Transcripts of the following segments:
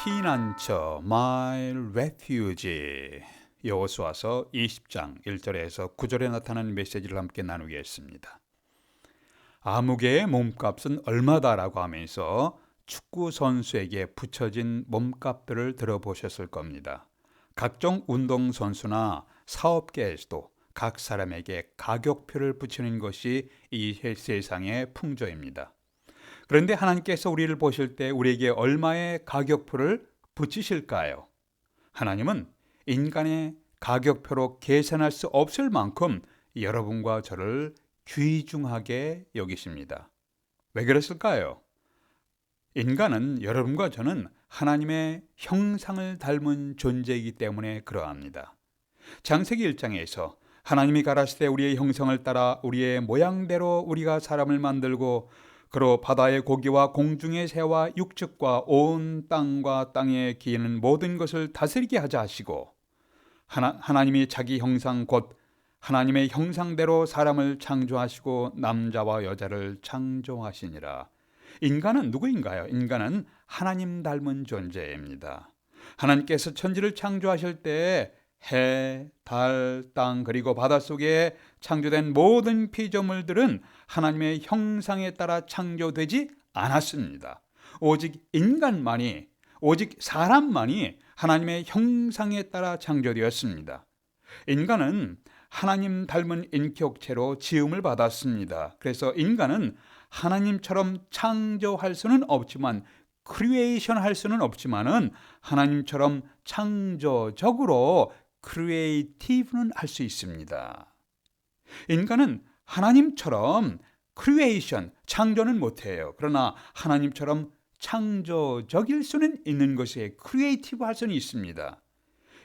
피난처 My Refuge 여호수아서 20장 1절에서 9절에 나타나는 메시지를 함께 나누겠습니다. 아무개의 몸값은 얼마다라고 하면서 축구 선수에게 붙여진 몸값들을 들어보셨을 겁니다. 각종 운동선수나 사업계에서도 각 사람에게 가격표를 붙이는 것이 이 세상의 풍조입니다. 그런데 하나님께서 우리를 보실 때 우리에게 얼마의 가격표를 붙이실까요? 하나님은 인간의 가격표로 계산할 수 없을 만큼 여러분과 저를 귀중하게 여기십니다. 왜 그랬을까요? 인간은, 여러분과 저는 하나님의 형상을 닮은 존재이기 때문에 그러합니다. 창세기 1장에서 하나님이 가라사대 우리의 형상을 따라 우리의 모양대로 우리가 사람을 만들고 그로 바다의 고기와 공중의 새와 육축과 온 땅과 땅에 기는 모든 것을 다스리게 하자 하시고 하나님이 자기 형상 곧 하나님의 형상대로 사람을 창조하시고 남자와 여자를 창조하시니라. 인간은 누구인가요? 인간은 하나님 닮은 존재입니다. 하나님께서 천지를 창조하실 때 해, 달, 땅 그리고 바닷속에 창조된 모든 피조물들은 하나님의 형상에 따라 창조되지 않았습니다. 오직 인간만이, 오직 사람만이 하나님의 형상에 따라 창조되었습니다. 인간은 하나님 닮은 인격체로 지음을 받았습니다. 그래서 인간은 하나님처럼 창조할 수는 없지만, 크리에이션 할 수는 없지만은 하나님처럼 창조적으로 크리에이티브는 할 수 있습니다. 인간은 하나님처럼 크리에이션, 창조는 못해요. 그러나 하나님처럼 창조적일 수는 있는 것에 크리에이티브 할 수는 있습니다.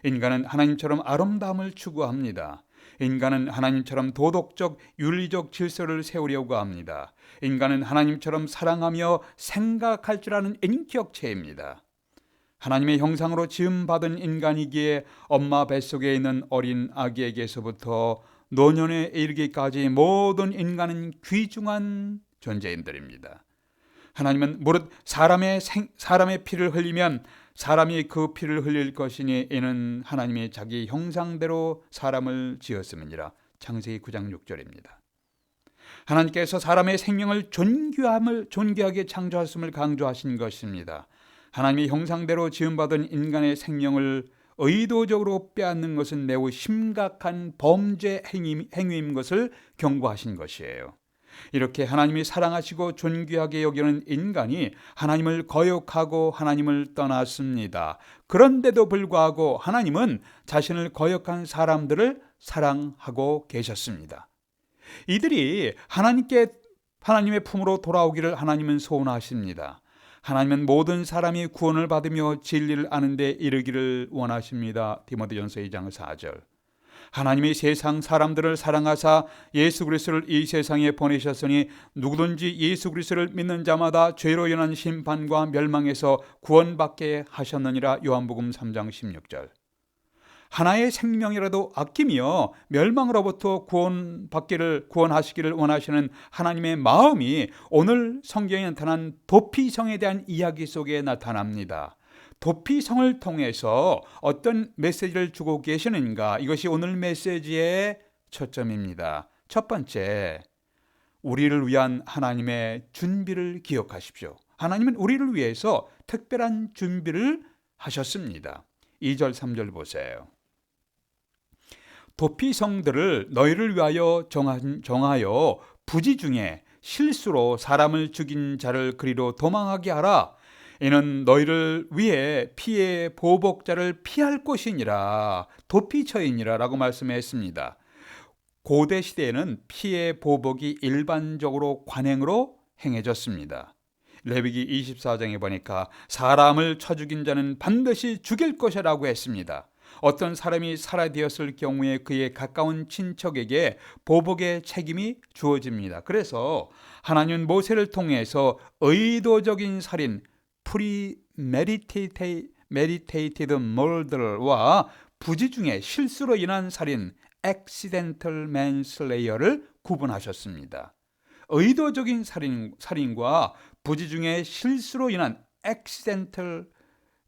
인간은 하나님처럼 아름다움을 추구합니다. 인간은 하나님처럼 도덕적, 윤리적 질서를 세우려고 합니다. 인간은 하나님처럼 사랑하며 생각할 줄 아는 인격체입니다. 하나님의 형상으로 지음받은 인간이기에 엄마 뱃속에 있는 어린 아기에게서부터 노년에 이르기까지 모든 인간은 귀중한 존재인들입니다. 하나님은 무릇 사람의 피를 흘리면 사람이 그 피를 흘릴 것이니 이는 하나님이 자기 형상대로 사람을 지었음이니라. 창세기 9장 6절입니다. 하나님께서 사람의 생명을 존귀하게 창조하심을 강조하신 것입니다. 하나님의 형상대로 지음받은 인간의 생명을 의도적으로 빼앗는 것은 매우 심각한 범죄 행위인 것을 경고하신 것이에요. 이렇게 하나님이 사랑하시고 존귀하게 여기는 인간이 하나님을 거역하고 하나님을 떠났습니다. 그런데도 불구하고 하나님은 자신을 거역한 사람들을 사랑하고 계셨습니다. 이들이 하나님의 품으로 돌아오기를 하나님은 소원하십니다. 하나님은 모든 사람이 구원을 받으며 진리를 아는 데 이르기를 원하십니다. 디모데전서 2장 4절. 하나님이 세상 사람들을 사랑하사 예수 그리스도를 이 세상에 보내셨으니 누구든지 예수 그리스도를 믿는 자마다 죄로 인한 심판과 멸망에서 구원받게 하셨느니라. 요한복음 3장 16절. 하나의 생명이라도 아끼며 멸망으로부터 구원하시기를 원하시는 하나님의 마음이 오늘 성경에 나타난 도피성에 대한 이야기 속에 나타납니다. 도피성을 통해서 어떤 메시지를 주고 계시는가? 이것이 오늘 메시지의 초점입니다. 첫 번째, 우리를 위한 하나님의 준비를 기억하십시오. 하나님은 우리를 위해서 특별한 준비를 하셨습니다. 2절 3절 보세요. 도피성들을 너희를 위하여 정하여 부지 중에 실수로 사람을 죽인 자를 그리로 도망하게 하라. 이는 너희를 위해 피의 보복자를 피할 곳이니라. 도피처이니라 라고 말씀했습니다. 고대 시대에는 피의 보복이 일반적으로 관행으로 행해졌습니다. 레위기 24장에 보니까 사람을 쳐 죽인 자는 반드시 죽일 것이라고 했습니다. 어떤 사람이 살아되었을 경우에 그의 가까운 친척에게 보복의 책임이 주어집니다. 그래서 하나님은 모세를 통해서 의도적인 살인, premeditated murder와 부지 중에 실수로 인한 살인, accidental manslayer를 구분하셨습니다. 의도적인 살인과 부지 중에 실수로 인한 accidental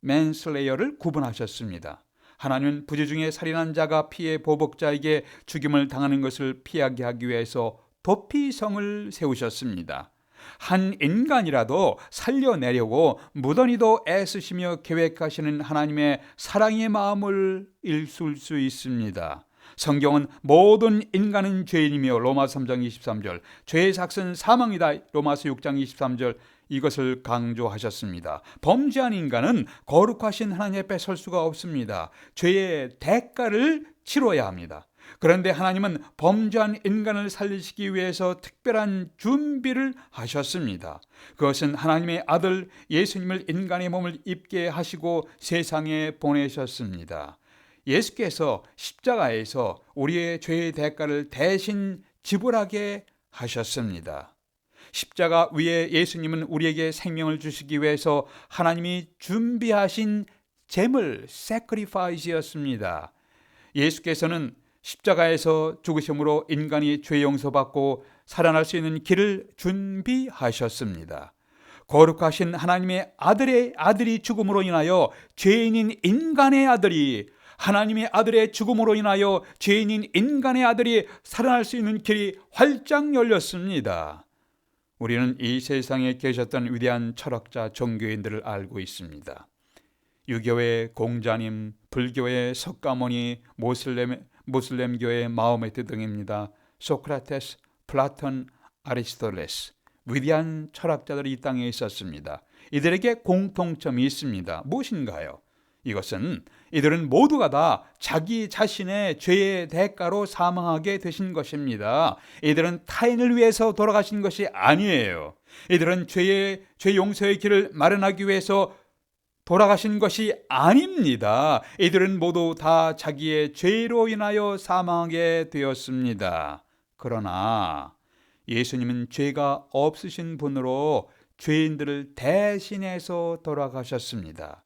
맨슬레이어를 구분하셨습니다. 하나님은 부지 중에 살인한 자가 피해 보복자에게 죽임을 당하는 것을 피하게 하기 위해서 도피성을 세우셨습니다. 한 인간이라도 살려내려고 무던히도 애쓰시며 계획하시는 하나님의 사랑의 마음을 읽을 수 있습니다. 성경은 모든 인간은 죄인이며 로마서 3장 23절, 죄의 삭은 사망이다 로마서 6장 23절 이것을 강조하셨습니다. 범죄한 인간은 거룩하신 하나님 앞에 설 수가 없습니다. 죄의 대가를 치러야 합니다. 그런데 하나님은 범죄한 인간을 살리시기 위해서 특별한 준비를 하셨습니다. 그것은 하나님의 아들 예수님을 인간의 몸을 입게 하시고 세상에 보내셨습니다. 예수께서 십자가에서 우리의 죄의 대가를 대신 지불하게 하셨습니다. 십자가 위에 예수님은 우리에게 생명을 주시기 위해서 하나님이 준비하신 제물, sacrifice였습니다. 예수께서는 십자가에서 죽으심으로 인간이 죄 용서받고 살아날 수 있는 길을 준비하셨습니다. 거룩하신 하나님의 아들이 죽음으로 인하여 죄인인 인간의 아들이, 하나님의 아들의 죽음으로 인하여 죄인인 인간의 아들이 살아날 수 있는 길이 활짝 열렸습니다. 우리는 이 세상에 계셨던 위대한 철학자 종교인들을 알고 있습니다. 유교의 공자님, 불교의 석가모니, 모슬렘교의 마호메트 등입니다. 소크라테스, 플라톤, 아리스토텔레스, 위대한 철학자들이 이 땅에 있었습니다. 이들에게 공통점이 있습니다. 무엇인가요? 이것은 이들은 모두가 다 자기 자신의 죄의 대가로 사망하게 되신 것입니다. 이들은 타인을 위해서 돌아가신 것이 아니에요. 이들은 죄 용서의 길을 마련하기 위해서 돌아가신 것이 아닙니다. 이들은 모두 다 자기의 죄로 인하여 사망하게 되었습니다. 그러나 예수님은 죄가 없으신 분으로 죄인들을 대신해서 돌아가셨습니다.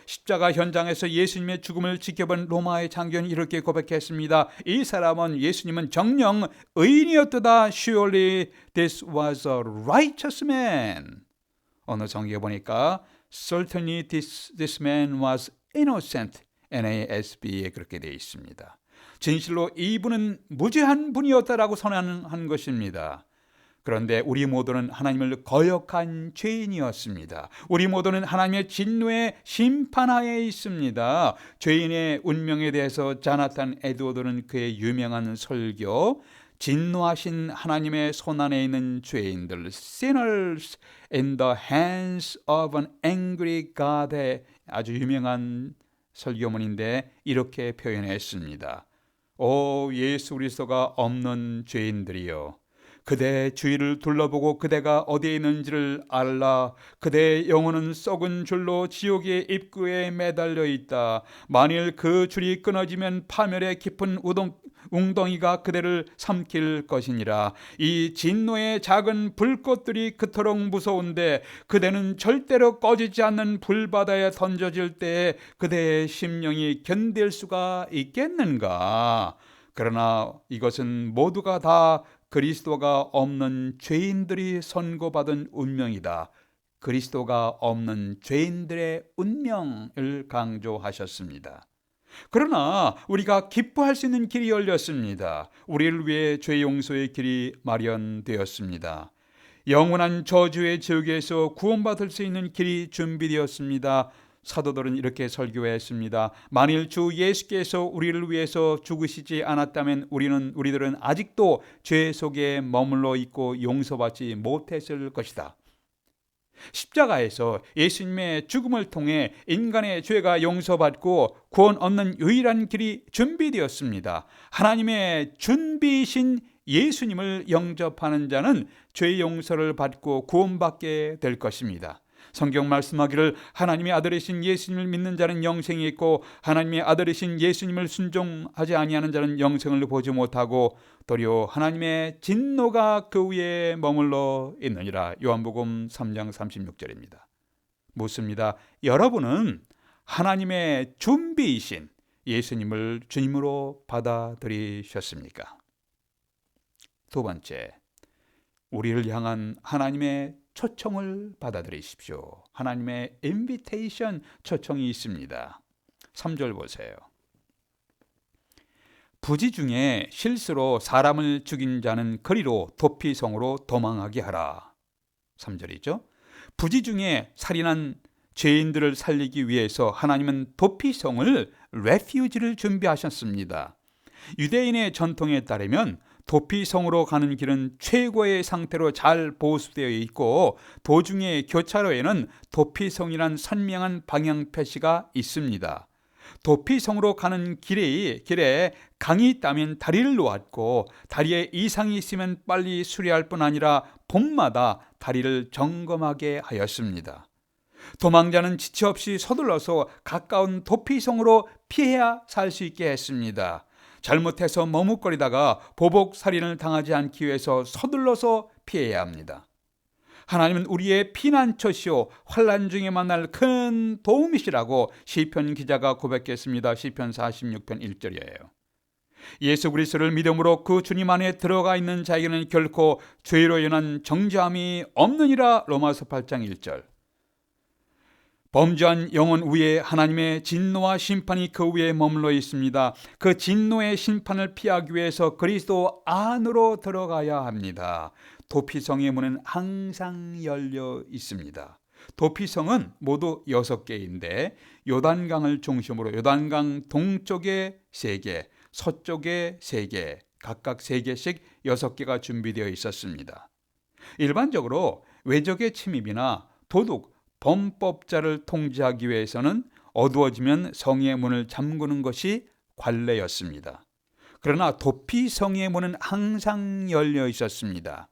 십자가 현장에서 예수님의 죽음을 지켜본 로마의 장교는 이렇게 고백했습니다. 이 사람은, 예수님은 정녕 의인이었도다. Surely this was a righteous man. 어느 성경에 보니까 Certainly this man was innocent. NASB에 그렇게 되어 있습니다. 진실로 이분은 무죄한 분이었다라고 선언한 것입니다. 그런데 우리 모두는 하나님을 거역한 죄인이었습니다. 우리 모두는 하나님의 진노의 심판하에 있습니다. 죄인의 운명에 대해서 자나탄 에드워드는 그의 유명한 설교, 진노하신 하나님의 손안에 있는 죄인들, sinners in the hands of an angry God의 아주 유명한 설교문인데 이렇게 표현했습니다. 오 예수 그리스도가 없는 죄인들이여, 그대 주위를 둘러보고 그대가 어디에 있는지를 알라. 그대의 영혼은 썩은 줄로 지옥의 입구에 매달려 있다. 만일 그 줄이 끊어지면 파멸의 깊은 웅덩이가 그대를 삼킬 것이니라. 이 진노의 작은 불꽃들이 그토록 무서운데 그대는 절대로 꺼지지 않는 불바다에 던져질 때에 그대의 심령이 견딜 수가 있겠는가? 그러나 이것은 모두가 다 그리스도가 없는 죄인들이 선고받은 운명이다. 그리스도가 없는 죄인들의 운명을 강조하셨습니다. 그러나 우리가 기뻐할 수 있는 길이 열렸습니다. 우리를 위해 죄 용서의 길이 마련되었습니다. 영원한 저주의 지옥에서 구원받을 수 있는 길이 준비되었습니다. 사도들은 이렇게 설교했습니다. 만일 주 예수께서 우리를 위해서 죽으시지 않았다면 우리들은 아직도 죄 속에 머물러 있고 용서받지 못했을 것이다. 십자가에서 예수님의 죽음을 통해 인간의 죄가 용서받고 구원 얻는 유일한 길이 준비되었습니다. 하나님의 준비이신 예수님을 영접하는 자는 죄 용서를 받고 구원받게 될 것입니다. 성경 말씀하기를 하나님의 아들이신 예수님을 믿는 자는 영생이 있고 하나님의 아들이신 예수님을 순종하지 아니하는 자는 영생을 보지 못하고 도리어 하나님의 진노가 그 위에 머물러 있느니라. 요한복음 3장 36절입니다. 묻습니다. 여러분은 하나님의 준비이신 예수님을 주님으로 받아들이셨습니까? 두 번째, 우리를 향한 하나님의 초청을 받아들이십시오. 하나님의 인비테이션 초청이 있습니다. 3절 보세요. 부지 중에 실수로 사람을 죽인 자는 그리로 도피성으로 도망하게 하라. 3절이죠. 부지 중에 살인한 죄인들을 살리기 위해서 하나님은 도피성을 레퓨지를 준비하셨습니다. 유대인의 전통에 따르면 도피성으로 가는 길은 최고의 상태로 잘 보수되어 있고 도중에 교차로에는 도피성이란 선명한 방향 표시가 있습니다. 도피성으로 가는 길에 강이 있다면 다리를 놓았고 다리에 이상이 있으면 빨리 수리할 뿐 아니라 봄마다 다리를 점검하게 하였습니다. 도망자는 지체 없이 서둘러서 가까운 도피성으로 피해야 살 수 있게 했습니다. 잘못해서 머뭇거리다가 보복 살인을 당하지 않기 위해서 서둘러서 피해야 합니다. 하나님은 우리의 피난처시오 환난 중에 만날 큰 도움이시라고 시편 기자가 고백했습니다. 시편 46편 1절이에요. 예수 그리스도를 믿음으로 그 주님 안에 들어가 있는 자에게는 결코 죄로 인한 정죄함이 없느니라. 로마서 8장 1절. 범죄한 영혼 위에 하나님의 진노와 심판이 그 위에 머물러 있습니다. 그 진노의 심판을 피하기 위해서 그리스도 안으로 들어가야 합니다. 도피성의 문은 항상 열려 있습니다. 도피성은 모두 6개인데 요단강을 중심으로 요단강 동쪽에 3개, 서쪽에 3개, 각각 3개씩 6개가 준비되어 있었습니다. 일반적으로 외적의 침입이나 도둑, 범법자를 통제하기 위해서는 어두워지면 성의 문을 잠그는 것이 관례였습니다. 그러나 도피성의 문은 항상 열려 있었습니다.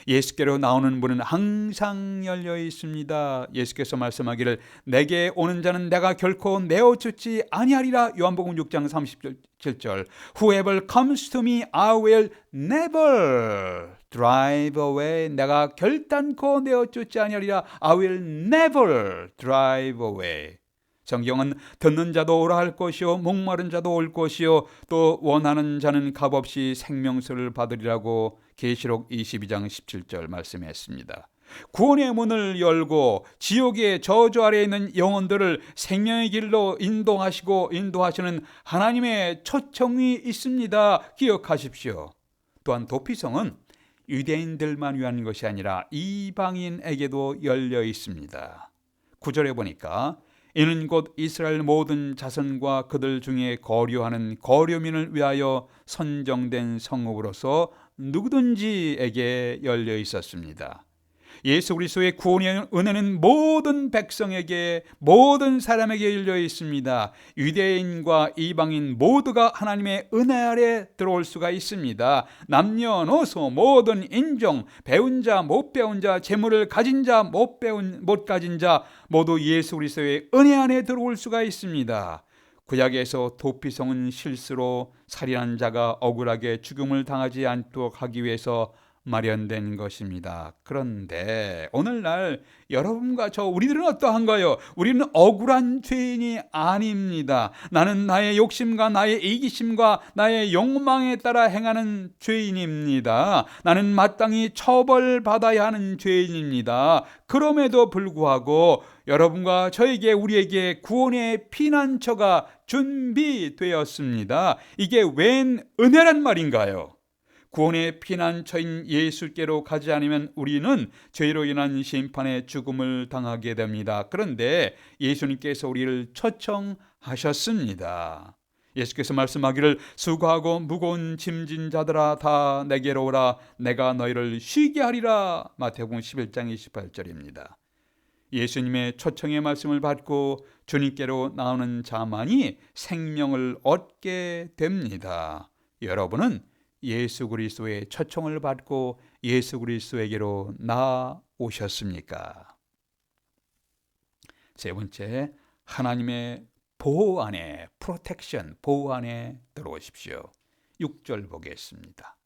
예수께로 나오는 문은 항상 열려 있습니다. 예수께서 말씀하기를 내게 오는 자는 내가 결코 내어주지 아니하리라. 요한복음 6장 37절. Whoever comes to me, I will never drive away. 내가 결단코 내어주지 아니하리라. I will never drive away. 성경은 듣는 자도 오라 할 것이요 목마른 자도 올 것이요 또 원하는 자는 값없이 생명수를 받으리라고 계시록 22장 17절 말씀했습니다. 구원의 문을 열고 지옥의 저주 아래에 있는 영혼들을 생명의 길로 인도하시는 하나님의 초청이 있습니다. 기억하십시오. 또한 도피성은 유대인들만 위한 것이 아니라 이방인에게도 열려 있습니다. 9절에 보니까 이는 곧 이스라엘 모든 자손과 그들 중에 거류하는 거류민을 위하여 선정된 성읍으로서 누구든지에게 열려 있었습니다. 예수 그리스도의 구원의 은혜는 모든 백성에게, 모든 사람에게 열려 있습니다. 유대인과 이방인 모두가 하나님의 은혜 아래 들어올 수가 있습니다. 남녀노소 모든 인종, 배운 자, 못 배운 자, 재물을 가진 자, 못 가진 자 모두 예수 그리스도의 은혜 안에 들어올 수가 있습니다. 구약에서 도피성은 실수로 살인한 자가 억울하게 죽음을 당하지 않도록 하기 위해서 마련된 것입니다. 그런데 오늘날 여러분과 우리들은 어떠한가요? 우리는 억울한 죄인이 아닙니다. 나는 나의 욕심과 나의 이기심과 나의 욕망에 따라 행하는 죄인입니다. 나는 마땅히 처벌받아야 하는 죄인입니다. 그럼에도 불구하고 여러분과 저에게, 우리에게 구원의 피난처가 준비되었습니다. 이게 웬 은혜란 말인가요? 구원의 피난처인 예수께로 가지 않으면 우리는 죄로 인한 심판의 죽음을 당하게 됩니다. 그런데 예수님께서 우리를 초청하셨습니다. 예수께서 말씀하기를 수고하고 무거운 짐진 자들아 다 내게로 오라 내가 너희를 쉬게 하리라. 마태복음 11장 28절입니다. 예수님의 초청의 말씀을 받고 주님께로 나오는 자만이 생명을 얻게 됩니다. 여러분은 예수 그리스도의 초청을 받고 예수 그리스도에게로 나오셨습니까? 세 번째, 하나님의 보호 안에, 프로텍션, 보호 안에 들어오십시오. 6절 보겠습니다.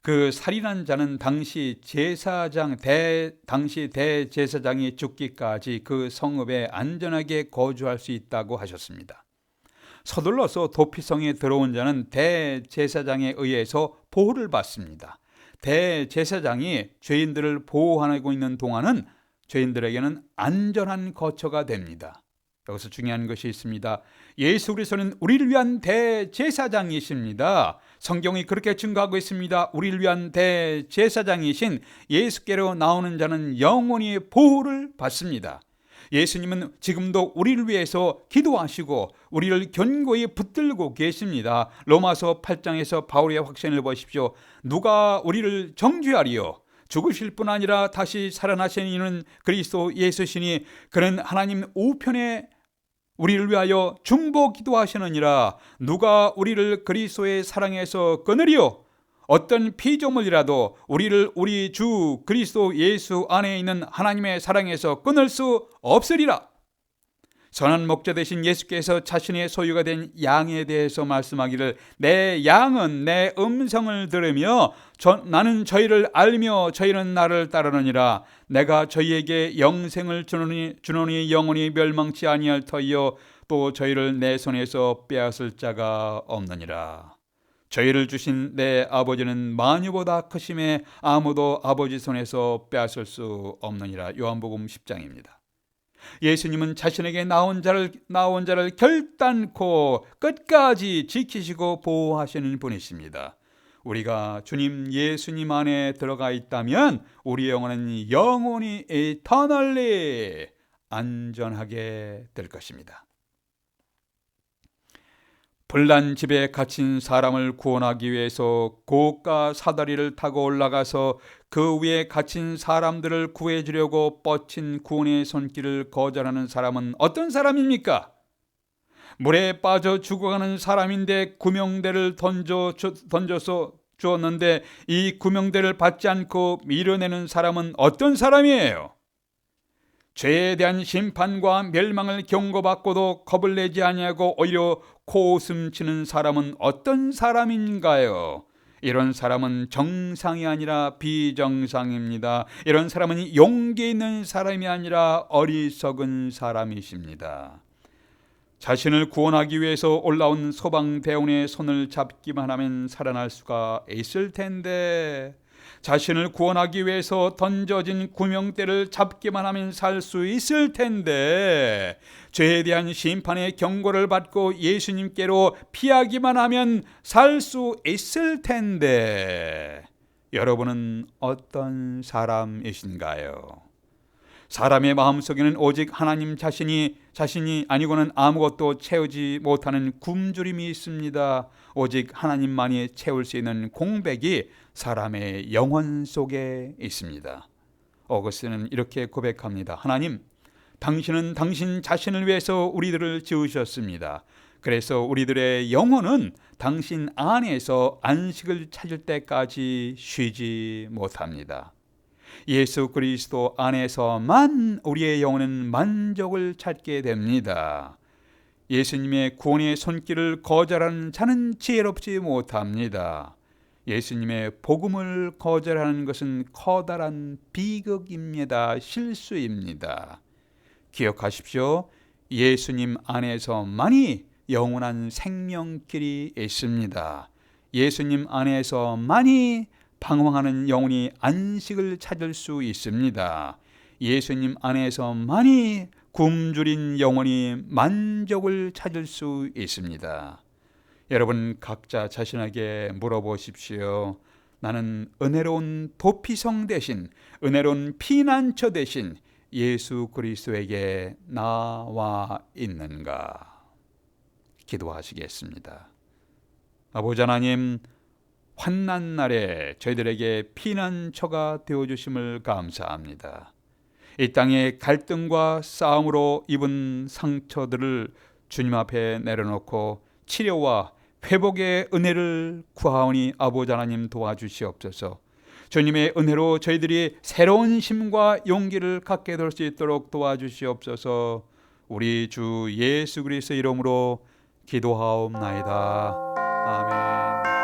그 살인한 자는 당시 대제사장이 죽기까지 그 성읍에 안전하게 거주할 수 있다고 하셨습니다. 서둘러서 도피성에 들어온 자는 대제사장에 의해서 보호를 받습니다. 대제사장이 죄인들을 보호하고 있는 동안은 죄인들에게는 안전한 거처가 됩니다. 여기서 중요한 것이 있습니다. 예수 그리스도는 우리를 위한 대제사장이십니다. 성경이 그렇게 증거하고 있습니다. 우리를 위한 대제사장이신 예수께로 나오는 자는 영원히 보호를 받습니다. 예수님은 지금도 우리를 위해서 기도하시고 우리를 견고히 붙들고 계십니다. 로마서 8장에서 바울의 확신을 보십시오. 누가 우리를 정죄하리요? 죽으실 뿐 아니라 다시 살아나신 이는 그리스도 예수시니 그는 하나님 우편에 우리를 위하여 중보 기도하시느니라. 누가 우리를 그리스도의 사랑에서 끊으리요? 어떤 피조물이라도 우리를 우리 주 그리스도 예수 안에 있는 하나님의 사랑에서 끊을 수 없으리라. 선한 목자 되신 예수께서 자신의 소유가 된 양에 대해서 말씀하기를 내 양은 내 음성을 들으며 나는 저희를 알며 저희는 나를 따르느니라. 내가 저희에게 영생을 주노니 영원히 멸망치 아니할 터이요 또 저희를 내 손에서 빼앗을 자가 없느니라. 저희를 주신 내 아버지는 만유보다 크심에 아무도 아버지 손에서 빼앗을 수 없느니라. 요한복음 10장입니다. 예수님은 자신에게 나온 자를 결단코 끝까지 지키시고 보호하시는 분이십니다. 우리가 주님 예수님 안에 들어가 있다면 우리 영혼은 영원히 eternally 안전하게 될 것입니다. 불난 집에 갇힌 사람을 구원하기 위해서 고가 사다리를 타고 올라가서 그 위에 갇힌 사람들을 구해주려고 뻗친 구원의 손길을 거절하는 사람은 어떤 사람입니까? 물에 빠져 죽어가는 사람인데 구명대를 던져서 주었는데 이 구명대를 받지 않고 밀어내는 사람은 어떤 사람이에요? 죄에 대한 심판과 멸망을 경고받고도 겁을 내지 아니하고 오히려 코웃음치는 사람은 어떤 사람인가요? 이런 사람은 정상이 아니라 비정상입니다. 이런 사람은 용기 있는 사람이 아니라 어리석은 사람이십니다. 자신을 구원하기 위해서 올라온 소방대원의 손을 잡기만 하면 살아날 수가 있을 텐데 자신을 구원하기 위해서 던져진 구명대를 잡기만 하면 살 수 있을 텐데 죄에 대한 심판의 경고를 받고 예수님께로 피하기만 하면 살 수 있을 텐데 여러분은 어떤 사람이신가요? 사람의 마음속에는 오직 하나님 자신이 아니고는 아무것도 채우지 못하는 굶주림이 있습니다. 오직 하나님만이 채울 수 있는 공백이 사람의 영혼 속에 있습니다. 어거스틴은 이렇게 고백합니다. 하나님, 당신은 당신 자신을 위해서 우리들을 지으셨습니다. 그래서 우리들의 영혼은 당신 안에서 안식을 찾을 때까지 쉬지 못합니다. 예수 그리스도 안에서만 우리의 영혼은 만족을 찾게 됩니다. 예수님의 구원의 손길을 거절하는 자는 지혜롭지 못합니다. 예수님의 복음을 거절하는 것은 커다란 비극입니다. 실수입니다. 기억하십시오. 예수님 안에서만이 영원한 생명길이 있습니다. 예수님 안에서만이 방황하는 영혼이 안식을 찾을 수 있습니다. 예수님 안에서만이 굶주린 영혼이 만족을 찾을 수 있습니다. 여러분 각자 자신에게 물어보십시오. 나는 은혜로운 도피성 대신 은혜로운 피난처 대신 예수 그리스도에게 나와 있는가? 기도하시겠습니다. 아버지 하나님, 환난 날에 저희들에게 피난처가 되어주심을 감사합니다. 이 땅의 갈등과 싸움으로 입은 상처들을 주님 앞에 내려놓고 치료와 회복의 은혜를 구하오니 아버지 하나님 도와주시옵소서. 주님의 은혜로 저희들이 새로운 힘과 용기를 갖게 될 수 있도록 도와주시옵소서. 우리 주 예수 그리스도의 이름으로 기도하옵나이다. 아멘.